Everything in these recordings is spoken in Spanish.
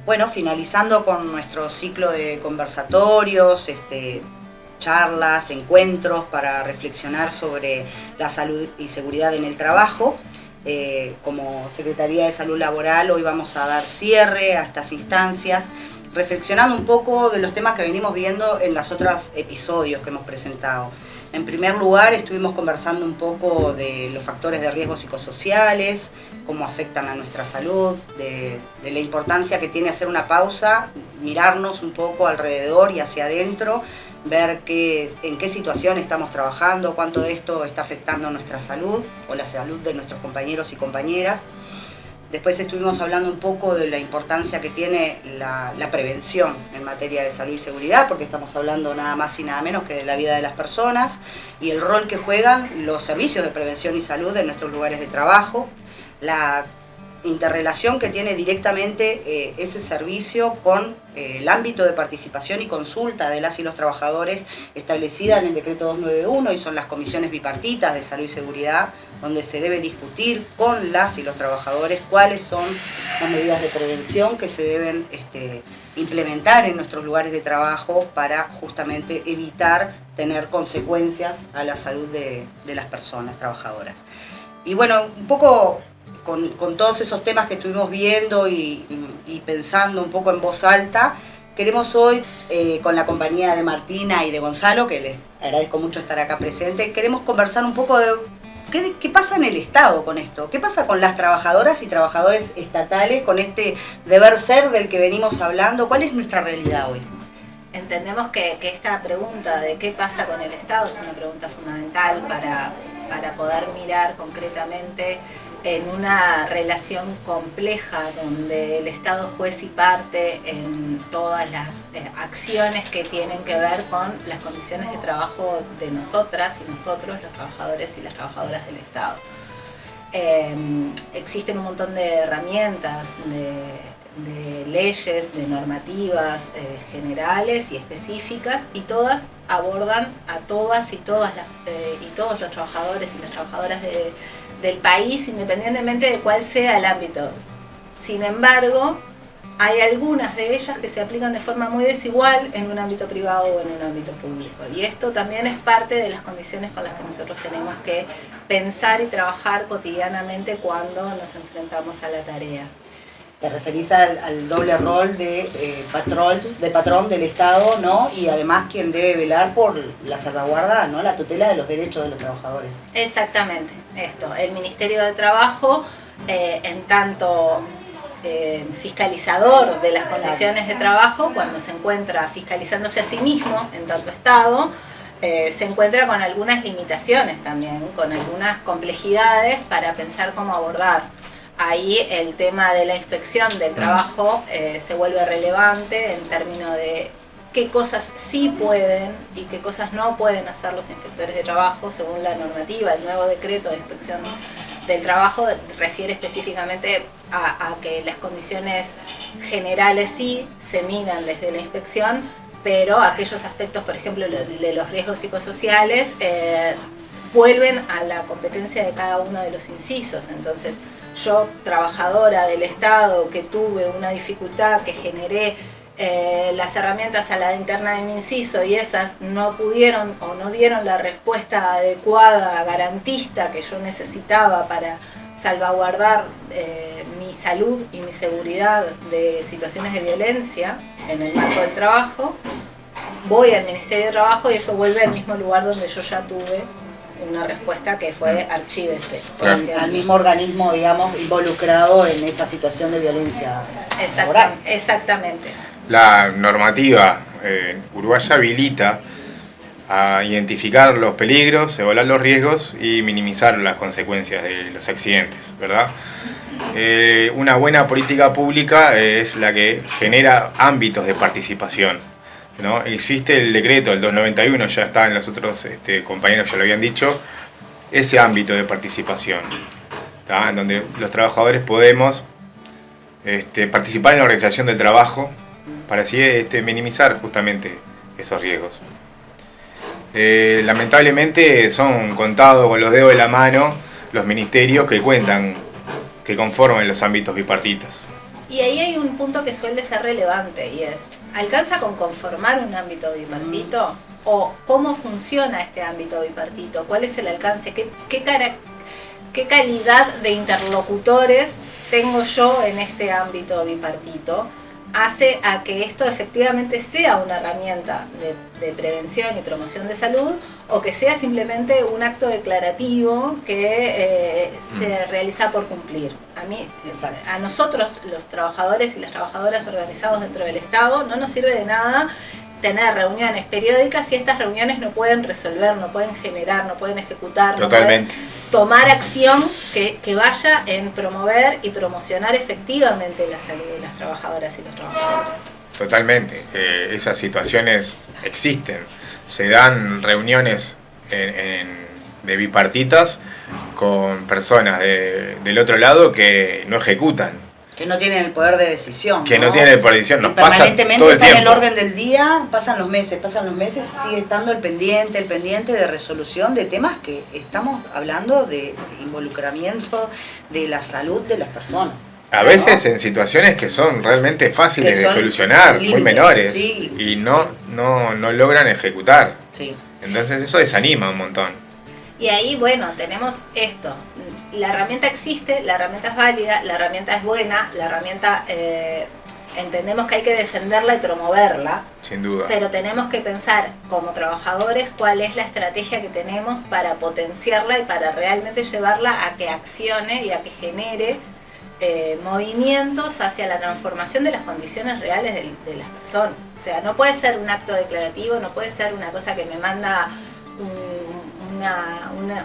Bueno, finalizando con nuestro ciclo de conversatorios, charlas, encuentros para reflexionar sobre la salud y seguridad en el trabajo. Como Secretaría de Salud Laboral hoy vamos a dar cierre a estas instancias, reflexionando un poco de los temas que venimos viendo en los otros episodios que hemos presentado. En primer lugar, estuvimos conversando un poco de los factores de riesgo psicosociales, cómo afectan a nuestra salud, de la importancia que tiene hacer una pausa, mirarnos un poco alrededor y hacia adentro, ver en qué situación estamos trabajando, cuánto de esto está afectando nuestra salud o la salud de nuestros compañeros y compañeras. Después estuvimos hablando un poco de la importancia que tiene la prevención en materia de salud y seguridad, porque estamos hablando nada más y nada menos que de la vida de las personas y el rol que juegan los servicios de prevención y salud en nuestros lugares de trabajo, la interrelación que tiene directamente ese servicio con el ámbito de participación y consulta de las y los trabajadores establecida en el decreto 291 y son las comisiones bipartitas de salud y seguridad, donde se debe discutir con las y los trabajadores cuáles son las medidas de prevención que se deben implementar en nuestros lugares de trabajo para justamente evitar tener consecuencias a la salud de las personas trabajadoras. Y bueno, un poco con todos esos temas que estuvimos viendo y pensando un poco en voz alta, queremos hoy, con la compañía de Martina y de Gonzalo, que les agradezco mucho estar acá presentes, queremos conversar un poco de qué pasa en el Estado con esto, qué pasa con las trabajadoras y trabajadores estatales, con este deber ser del que venimos hablando, cuál es nuestra realidad hoy. Entendemos que esta pregunta de qué pasa con el Estado es una pregunta fundamental para poder mirar concretamente en una relación compleja donde el Estado es juez y parte en todas las acciones que tienen que ver con las condiciones de trabajo de nosotras y nosotros, los trabajadores y las trabajadoras del Estado. Existen un montón de herramientas, de leyes, de normativas generales y específicas, y todas abordan a todas y todos los trabajadores y las trabajadoras del país, independientemente de cuál sea el ámbito. Sin embargo, hay algunas de ellas que se aplican de forma muy desigual en un ámbito privado o en un ámbito público. Y esto también es parte de las condiciones con las que nosotros tenemos que pensar y trabajar cotidianamente cuando nos enfrentamos a la tarea. Te referís al doble rol de patrón del Estado, ¿no? Y además quien debe velar por la salvaguarda, ¿no? La tutela de los derechos de los trabajadores. Exactamente, esto. El Ministerio de Trabajo, en tanto fiscalizador de las condiciones de trabajo, cuando se encuentra fiscalizándose a sí mismo, en tanto Estado, se encuentra con algunas limitaciones también, con algunas complejidades para pensar cómo abordar. Ahí el tema de la inspección del trabajo se vuelve relevante en términos de qué cosas sí pueden y qué cosas no pueden hacer los inspectores de trabajo según la normativa. El nuevo decreto de inspección del trabajo refiere específicamente a que las condiciones generales sí se miran desde la inspección, pero aquellos aspectos, por ejemplo, de los riesgos psicosociales, vuelven a la competencia de cada uno de los incisos. Entonces, yo, trabajadora del Estado, que tuve una dificultad, que generé las herramientas a la interna de mi inciso y esas no pudieron o no dieron la respuesta adecuada, garantista que yo necesitaba para salvaguardar mi salud y mi seguridad de situaciones de violencia en el marco del trabajo, voy al Ministerio de Trabajo y eso vuelve al mismo lugar donde yo ya tuve una respuesta, que fue archívese. Al mismo organismo, digamos, involucrado en esa situación de violencia laboral. Exactamente. La normativa uruguaya habilita a identificar los peligros, evaluar los riesgos y minimizar las consecuencias de los accidentes, ¿verdad? Una buena política pública es la que genera ámbitos de participación, ¿no? Existe el decreto, el 291, ya está en los otros compañeros, ya lo habían dicho, ese ámbito de participación, ¿tá? En donde los trabajadores podemos participar en la organización del trabajo para así minimizar justamente esos riesgos. Lamentablemente son contados con los dedos de la mano los ministerios que conforman los ámbitos bipartitos. Y ahí hay un punto que suele ser relevante y es, ¿alcanza con conformar un ámbito bipartito? ¿O cómo funciona este ámbito bipartito? ¿Cuál es el alcance? ¿Qué calidad de interlocutores tengo yo en este ámbito bipartito? Hace a que esto efectivamente sea una herramienta de prevención y promoción de salud o que sea simplemente un acto declarativo que se realiza por cumplir. A nosotros, los trabajadores y las trabajadoras organizados dentro del Estado, no nos sirve de nada tener reuniones periódicas si estas reuniones no pueden resolver, no pueden generar, no pueden ejecutar, Totalmente. no pueden tomar acción que vaya en promover y promocionar efectivamente la salud de las trabajadoras y los trabajadores. Totalmente. Esas situaciones existen. Se dan reuniones de bipartitas con personas del otro lado que no ejecutan. Que no tienen el poder de decisión. Que no tienen el poder de decisión. Nos pasa permanentemente todo el está en el tiempo. orden del día, pasan los meses y sigue estando el pendiente de resolución de temas que estamos hablando de involucramiento de la salud de las personas. A veces en situaciones que son realmente fáciles Que de son solucionar, muy límites, menores, sí. y no logran ejecutar. Sí. Entonces eso desanima un montón. Y ahí, bueno, tenemos esto. La herramienta existe, la herramienta es válida, la herramienta es buena, la herramienta entendemos que hay que defenderla y promoverla. Sin duda. Pero tenemos que pensar como trabajadores cuál es la estrategia que tenemos para potenciarla y para realmente llevarla a que accione y a que genere movimientos hacia la transformación de las condiciones reales de las personas. O sea, no puede ser un acto declarativo, no puede ser una cosa que me manda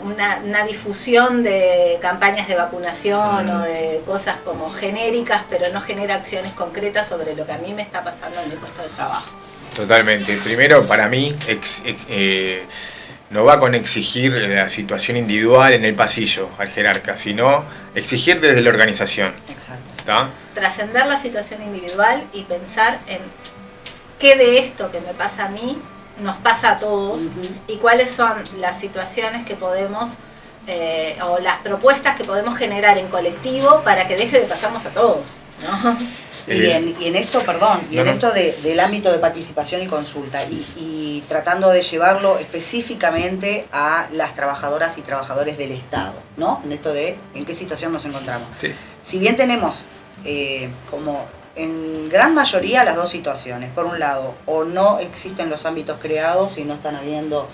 una difusión de campañas de vacunación o de cosas como genéricas, pero no genera acciones concretas sobre lo que a mí me está pasando en mi puesto de trabajo. Totalmente. Primero, para mí, no va con exigir la situación individual en el pasillo al jerarca, sino exigir desde la organización. Exacto. ¿Está? Trascender la situación individual y pensar en qué de esto que me pasa a mí nos pasa a todos y cuáles son las situaciones que podemos o las propuestas que podemos generar en colectivo para que deje de pasarnos a todos, ¿no? Y en esto, del ámbito de participación y consulta, y tratando de llevarlo específicamente a las trabajadoras y trabajadores del Estado, ¿no? En esto de en qué situación nos encontramos. Sí. Si bien tenemos como en gran mayoría las dos situaciones, por un lado, o no existen los ámbitos creados y no están habiendo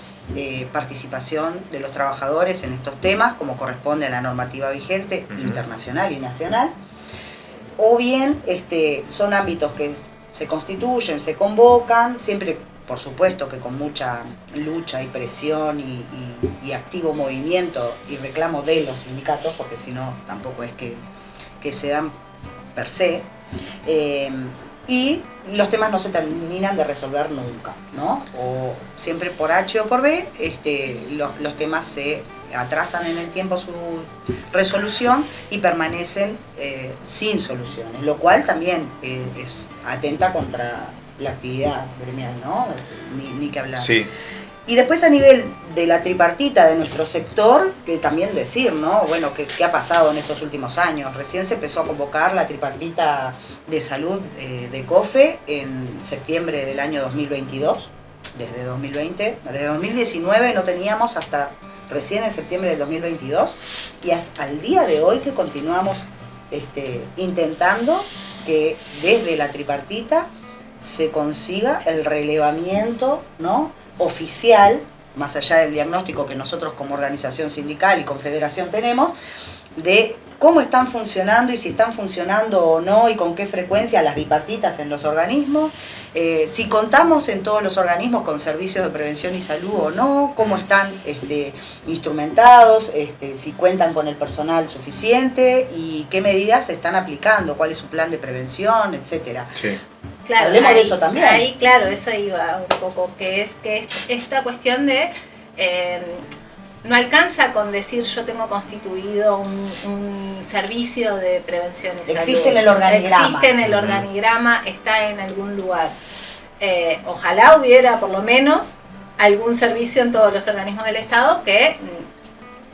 participación de los trabajadores en estos temas, como corresponde a la normativa vigente internacional y nacional, o bien son ámbitos que se constituyen, se convocan, siempre por supuesto que con mucha lucha y presión y activo movimiento y reclamo de los sindicatos, porque si no tampoco es que se dan per se, y los temas no se terminan de resolver nunca, ¿no? O siempre por H o por B, los temas se atrasan en el tiempo su resolución y permanecen sin soluciones, lo cual también es atenta contra la actividad gremial, ¿no? Ni que hablar. Sí. Y después a nivel de la tripartita de nuestro sector, que también decir, ¿no? Bueno, ¿qué ha pasado en estos últimos años? Recién se empezó a convocar la tripartita de salud de COFE en septiembre del año 2022, desde 2020. Desde 2019 no teníamos hasta recién en septiembre del 2022, y al día de hoy que continuamos intentando que desde la tripartita se consiga el relevamiento, ¿no?, oficial, más allá del diagnóstico que nosotros como organización sindical y confederación tenemos, de cómo están funcionando y si están funcionando o no y con qué frecuencia las bipartitas en los organismos, si contamos en todos los organismos con servicios de prevención y salud o no, cómo están instrumentados, si cuentan con el personal suficiente y qué medidas se están aplicando, cuál es su plan de prevención, etcétera. Sí. Claro, hablemos de eso también. Ahí, claro, eso iba un poco, que es esta cuestión de no alcanza con decir yo tengo constituido un servicio de prevención y salud. Existe en el organigrama. Existe en el organigrama, está en algún lugar. Ojalá hubiera por lo menos algún servicio en todos los organismos del Estado, que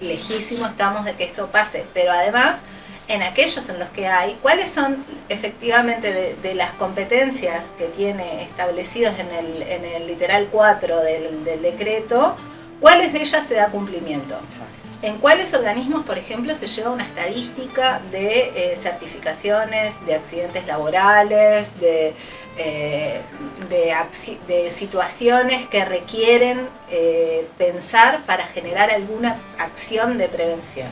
lejísimo estamos de que eso pase, pero además en aquellos en los que hay, cuáles son efectivamente de las competencias que tiene establecidos en el literal 4 del decreto, cuáles de ellas se da cumplimiento. Exacto. En cuáles organismos, por ejemplo, se lleva una estadística de certificaciones, de accidentes laborales, de situaciones que requieren pensar para generar alguna acción de prevención.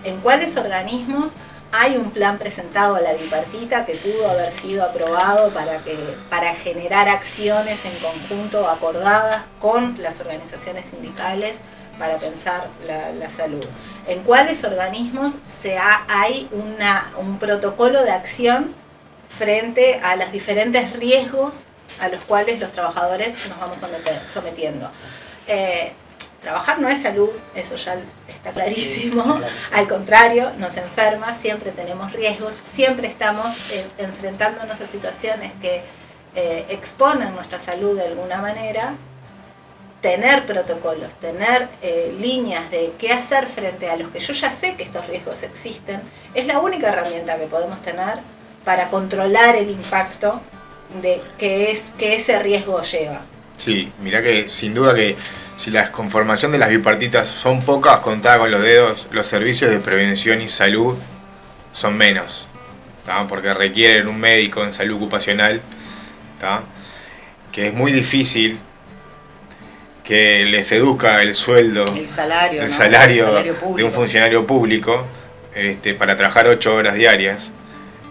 En cuáles organismos hay un plan presentado a la bipartita que pudo haber sido aprobado para generar acciones en conjunto acordadas con las organizaciones sindicales para pensar la salud. En cuáles organismos hay un protocolo de acción frente a los diferentes riesgos a los cuales los trabajadores nos vamos sometiendo. Trabajar no es salud, eso ya está clarísimo. Sí, claro. Al contrario, nos enferma, siempre tenemos riesgos, siempre estamos enfrentándonos a situaciones que exponen nuestra salud de alguna manera. Tener protocolos, tener líneas de qué hacer frente a los que yo ya sé que estos riesgos existen, es la única herramienta que podemos tener para controlar el impacto de que ese riesgo lleva. Sí, mirá que sin duda que si la conformación de las bipartitas son pocas, contadas con los dedos, los servicios de prevención y salud son menos, ¿tá? Porque requieren un médico en salud ocupacional, ¿tá? Que es muy difícil que les seduzca el sueldo, el salario de un funcionario público para trabajar 8 horas diarias.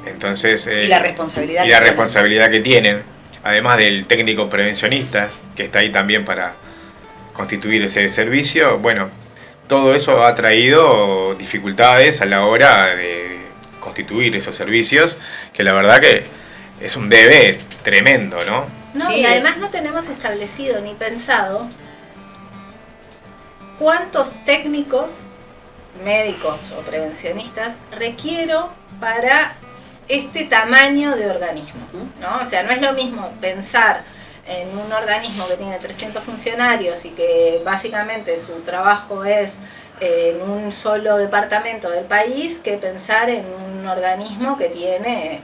Entonces, y la responsabilidad que tienen, además del técnico prevencionista que está ahí también para constituir ese servicio. Bueno, todo eso ha traído dificultades a la hora de constituir esos servicios, que la verdad que es un debe tremendo, ¿no? No, sí. Y además no tenemos establecido ni pensado cuántos técnicos, médicos o prevencionistas requiero para este tamaño de organismo, ¿no? O sea, no es lo mismo pensar en un organismo que tiene 300 funcionarios y que básicamente su trabajo es en un solo departamento del país que pensar en un organismo que tiene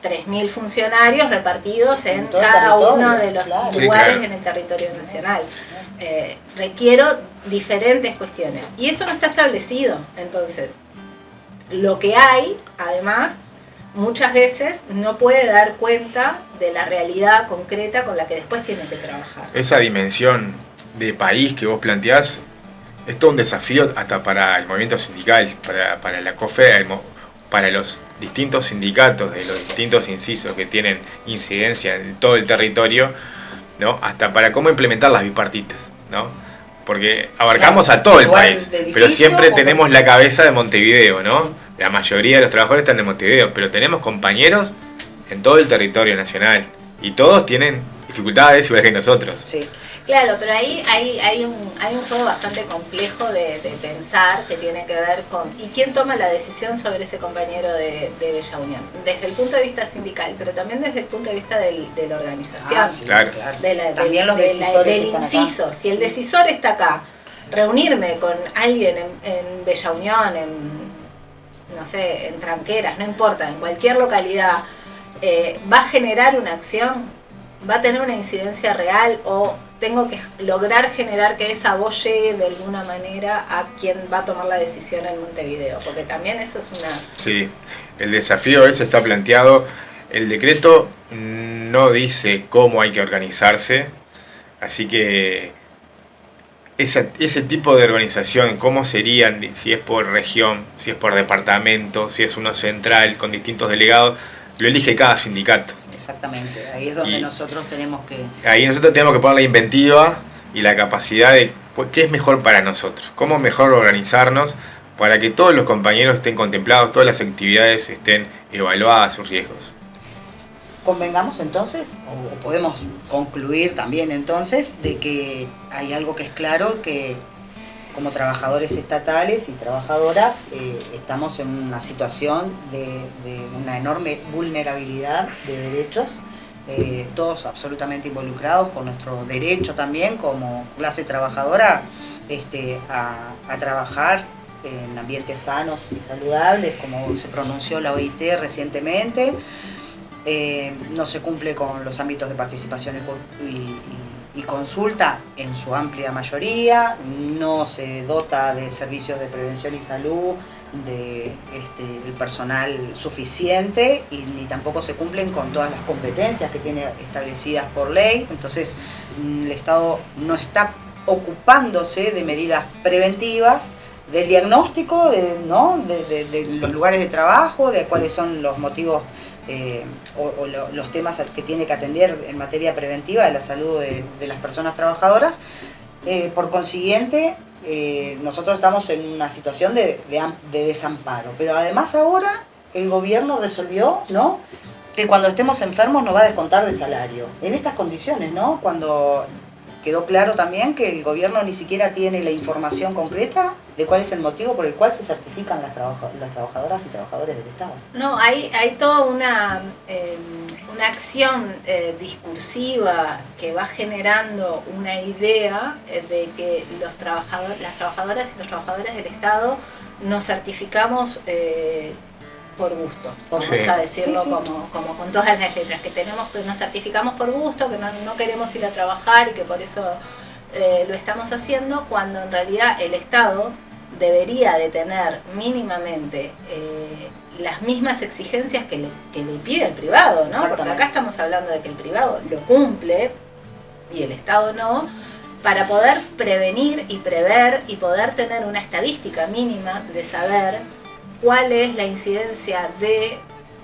3.000 funcionarios repartidos en cada uno de los lugares en el territorio nacional. Requiero diferentes cuestiones y eso no está establecido. Entonces, lo que hay, además, muchas veces no puede dar cuenta de la realidad concreta con la que después tiene que trabajar. Esa dimensión de país que vos planteás es todo un desafío hasta para el movimiento sindical, para la COFEA, para los distintos sindicatos de los distintos incisos que tienen incidencia en todo el territorio, ¿no? Hasta para cómo implementar las bipartitas, ¿no? Porque abarcamos a todo el país, pero siempre tenemos la cabeza de Montevideo, ¿no? La mayoría de los trabajadores están en Montevideo, pero tenemos compañeros en todo el territorio nacional y todos tienen dificultades igual que nosotros. Sí. Claro, pero ahí hay un juego bastante complejo de pensar que tiene que ver con ¿y quién toma la decisión sobre ese compañero de Bella Unión? Desde el punto de vista sindical, pero también desde el punto de vista de la organización. Sí, claro. También los decisores del inciso. Si el decisor está acá, reunirme con alguien en Bella Unión, no sé, en Tranqueras, no importa, en cualquier localidad, va a generar una acción, va a tener una incidencia real o tengo que lograr generar que esa voz llegue de alguna manera a quien va a tomar la decisión en Montevideo, porque también eso es una... Sí, el desafío ese está planteado. El decreto no dice cómo hay que organizarse, así que ese tipo de organización, cómo serían, si es por región, si es por departamento, si es uno central con distintos delegados, lo elige cada sindicato. Exactamente, ahí es donde nosotros tenemos que... Ahí nosotros tenemos que poner la inventiva y la capacidad de qué es mejor para nosotros, cómo mejor organizarnos para que todos los compañeros estén contemplados, todas las actividades estén evaluadas sus riesgos. Convengamos entonces, o podemos concluir también entonces, de que hay algo que es claro, que como trabajadores estatales y trabajadoras estamos en una situación de una enorme vulnerabilidad de derechos, todos absolutamente involucrados con nuestro derecho también como clase trabajadora a trabajar en ambientes sanos y saludables, como se pronunció la OIT recientemente. No se cumple con los ámbitos de participación y consulta en su amplia mayoría, no se dota de servicios de prevención y salud, el personal suficiente, y ni tampoco se cumplen con todas las competencias que tiene establecidas por ley. Entonces el Estado no está ocupándose de medidas preventivas, del diagnóstico de los lugares de trabajo, de cuáles son los motivos los temas que tiene que atender en materia preventiva de la salud de las personas trabajadoras. Por consiguiente, nosotros estamos en una situación de desamparo, pero además ahora el gobierno resolvió, ¿no?, que cuando estemos enfermos nos va a descontar de salario. En estas condiciones, ¿no?, cuando quedó claro también que el gobierno ni siquiera tiene la información concreta de cuál es el motivo por el cual se certifican las trabajadoras y trabajadores del Estado. No, hay toda una acción discursiva que va generando una idea de que las trabajadoras y los trabajadores del Estado nos certificamos por gusto, vamos a decirlo como con todas las letras que tenemos, que nos certificamos por gusto, que no queremos ir a trabajar y que por eso lo estamos haciendo, cuando en realidad el Estado debería de tener mínimamente las mismas exigencias que le pide el privado, ¿no? Porque acá estamos hablando de que el privado lo cumple y el Estado no, para poder prevenir y prever y poder tener una estadística mínima de saber cuál es la incidencia de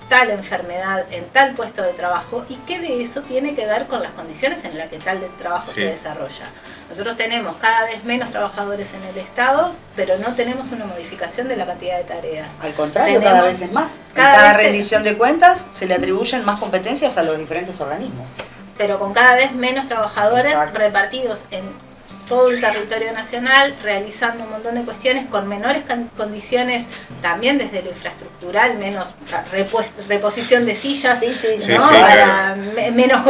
tal enfermedad en tal puesto de trabajo y qué de eso tiene que ver con las condiciones en las que tal trabajo se desarrolla. Nosotros tenemos cada vez menos trabajadores en el Estado, pero no tenemos una modificación de la cantidad de tareas. Al contrario, cada vez es más. Cada rendición de cuentas se le atribuyen más competencias a los diferentes organismos. Pero con cada vez menos trabajadores repartidos en todo el territorio nacional, realizando un montón de cuestiones con menores condiciones, también desde lo infraestructural, menos reposición de sillas, menos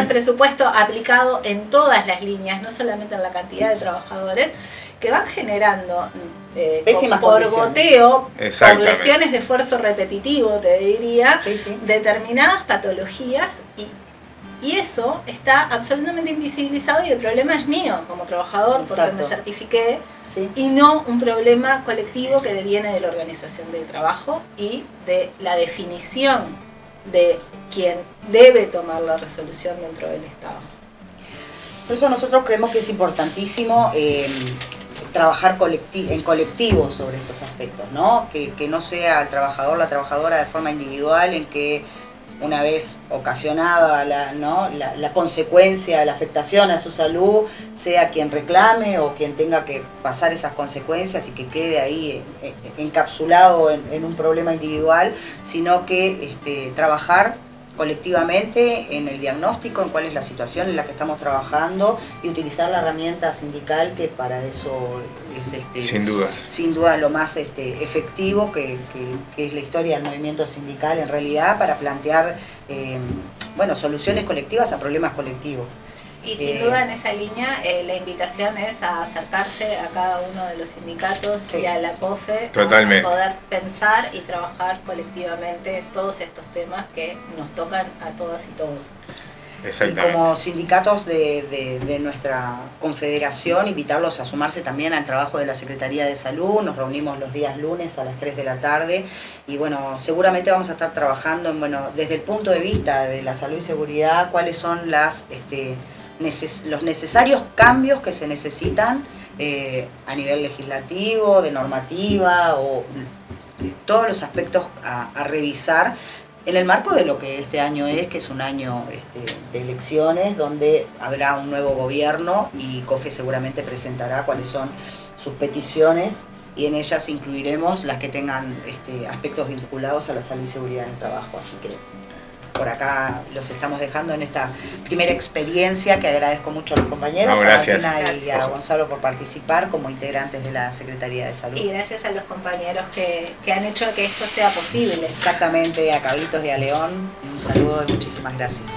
presupuesto aplicado en todas las líneas, no solamente en la cantidad de trabajadores, que van generando por goteo, por lesiones de esfuerzo repetitivo, te diría, determinadas patologías, y eso está absolutamente invisibilizado, y el problema es mío como trabajador porque me certifiqué, y no un problema colectivo que deviene de la organización del trabajo y de la definición de quién debe tomar la resolución dentro del Estado. Por eso nosotros creemos que es importantísimo trabajar en colectivo sobre estos aspectos, ¿no? Que no sea el trabajador, la trabajadora de forma individual, en que una vez ocasionada la consecuencia, la afectación a su salud, sea quien reclame o quien tenga que pasar esas consecuencias y que quede ahí encapsulado en un problema individual, sino que trabajar colectivamente en el diagnóstico, en cuál es la situación en la que estamos trabajando, y utilizar la herramienta sindical, que para eso es sin duda lo más efectivo que es la historia del movimiento sindical en realidad, para plantear soluciones colectivas a problemas colectivos. Y sin duda en esa línea la invitación es a acercarse a cada uno de los sindicatos y a la COFE, totalmente, a poder pensar y trabajar colectivamente todos estos temas que nos tocan a todas y todos. Exactamente. Y como sindicatos de nuestra confederación, invitarlos a sumarse también al trabajo de la Secretaría de Salud. Nos reunimos los días lunes a las 3 de la tarde y seguramente vamos a estar trabajando desde el punto de vista de la salud y seguridad, cuáles son los necesarios cambios que se necesitan a nivel legislativo, de normativa, o de todos los aspectos a revisar en el marco de lo que este año que es un año de elecciones, donde habrá un nuevo gobierno y COFE seguramente presentará cuáles son sus peticiones, y en ellas incluiremos las que tengan aspectos vinculados a la salud y seguridad en el trabajo. Así que por acá los estamos dejando en esta primera experiencia, que agradezco mucho a los compañeros, a Martina y a Gonzalo por participar como integrantes de la Secretaría de Salud. Y gracias a los compañeros que han hecho que esto sea posible. Exactamente, a Carlitos y a León, un saludo y muchísimas gracias.